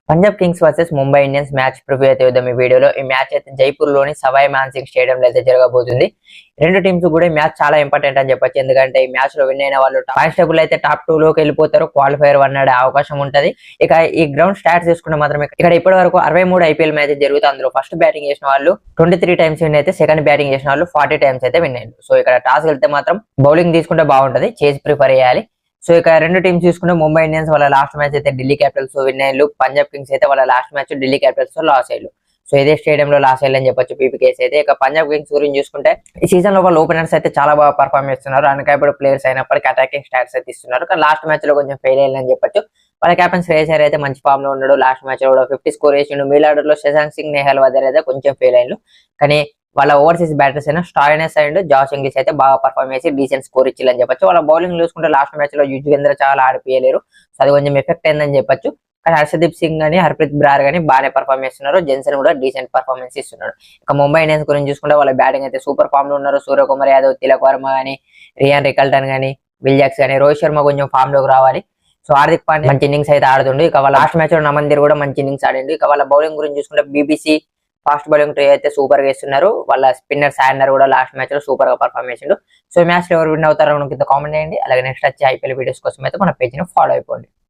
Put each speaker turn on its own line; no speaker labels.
Punjab Kings versus Mumbai Indians match preview అయితే చూద్దాం ఈ వీడియోలో. ఈ మ్యాచ్ అయితే జైపూర్ లోని సవాయ్ మాన్సింగ్ స్టేడియం లో అయితే జరగబోతుంది. రెండు టీమ్స్ కూడా ఈ మ్యాచ్ చాలా ఇంపార్టెంట్ అని చెప్పొచ్చు. ఎందుకంటే ఈ మ్యాచ్ లో విన్ అయిన వాళ్ళు కానిస్టేబుల్ అయితే టాప్ 2 లోకి వెళ్ళిపోతారు. క్వాలిఫైర్ 1 ఆడే అవకాశం ఉంటది. ఇక ఈ గ్రౌండ్ స్టాట్స్ తీసుకుంటే మాత్రం ఇక్కడ ఇప్పటి వరకు 63 ఐపీఎల్ మ్యాచ్ జరుగుతుంది. అందులో ఫస్ట్ బ్యాటింగ్ చేసిన వాళ్ళు 23 టైమ్స్ విన్ అయితే, సెకండ్ బ్యాటింగ్ చేసిన వాళ్ళు 40 టైమ్స్ అయితే విన్ అయ్యారు. సో ఇక్కడ టాస్ వెళ్తే మాత్రం బౌలింగ్ తీసుకుంటే బాగుంటది, చేసి ప్రిఫర్ చేయాలి. సో ఇక రెండు టీమ్స్ చూసుకుంటే ముంబై ఇండియన్స్ వాళ్ళ లాస్ట్ మ్యాచ్ అయితే ఢిల్లీ క్యాపిటల్స్ విన్ అయ్యారు. పంజాబ్ కింగ్స్ అయితే వాళ్ళ లాస్ట్ మ్యాచ్ ఢిల్లీ క్యాపిటల్స్ తో లాస్ అయ్యారు. సో ఇదే స్టేడియం లో లాస్ అయ్యాలని చెప్పొచ్చు పీపీకేస్ అయితే. ఇక పంజాబ్ కింగ్స్ గురించి చూసుకుంటే ఈ సీజన్ లో వాళ్ళ ఓపెనర్స్ అయితే చాలా బాగా పర్ఫార్మ్ చేస్తున్నారు. అన్కాపబుల్ ప్లేయర్స్ అయినప్పటికీ అటాకింగ్ స్టాట్స్ అయితే ఇస్తున్నారు. కానీ లాస్ట్ మ్యాచ్ లో కొంచెం ఫెయిల్ అయ్యాలని చెప్పొచ్చు. వాళ్ళ కెప్టెన్ శ్రేయస్ అయ్యర్ అయితే మంచి ఫామ్ లో ఉన్నాడు. లాస్ట్ మ్యాచ్ లో 50 స్కోర్ చేసిండు. మిడిల్ ఆర్డర్ లో శశాంక్ సింగ్, నేహల్ వదర్ అయితే కొంచెం ఫెయిల్ అయ్యారు. కానీ వాళ్ళ ఓవర్సీస్ బ్యాటర్స్ అయినా స్టాయినెస్ అండ్ జాస్ ఇంగ్లీష్ అయితే బాగా పర్ఫార్మ్ చేసి డీసెంట్ స్కోర్ ఇచ్చిందని చెప్పొచ్చు. వాళ్ళ బౌలింగ్ చూసుకుంటే లాస్ట్ మ్యాచ్ లో యుజ్వేంద్ర చాలా ఆడిపోయలేరు. సో అది కొంచెం ఎఫెక్ట్ అయిందని చెప్పొచ్చు. కానీ హర్షదీప్ సింగ్ గానీ, హర్ప్రీత్ బ్రార్ గానీ బాగానే పర్ఫార్మ్ చేస్తున్నారు. జెన్సన్ కూడా డీసెంట్ పర్ఫార్మెన్స్ ఇస్తున్నాడు. ఇక ముంబై ఇండియన్స్ గురించి చూసుకుంటే వాళ్ళ బ్యాటింగ్ అయితే సూపర్ ఫామ్ లో ఉన్నారు. సూర్యకుమార్ యాదవ్, తిలక్ వర్మ గానీ, రియాన్ రికల్టన్ గానీ, విల్ జాక్స్ గానీ, రోహిత్ శర్మ కొంచెం ఫామ్ లోకి రావాలి. సో హార్దిక్ పాండ్యా మంచి ఇన్నింగ్స్ అయితే ఆడుతుండు. ఇక వాళ్ళ లాస్ట్ మ్యాచ్ లో నమందిర్ కూడా మంచి ఇన్నింగ్స్ ఆడిండు. ఇక వాళ్ళ బౌలింగ్ గురించి చూసుకుంటే బీబీసీ ఫాస్ట్ బౌలింగ్ ట్రీ అయితే సూపర్ గా ఇస్తున్నారు. వాళ్ళ స్పిన్నర్ శాండర్ కూడా లాస్ట్ మ్యాచ్ లో సూపర్ గా పర్ఫార్మ్ చేసిండు. సో ఈ మ్యాచ్ లో ఎవరు విన్ అవుతారో కింద కామెంట్ చేయండి. అలాగే నెక్స్ట్ వచ్చే ఐపీఎల్ వీడియోస్ కోసం అయితే మన పేజ్ ని ఫాలో అయిపోండి.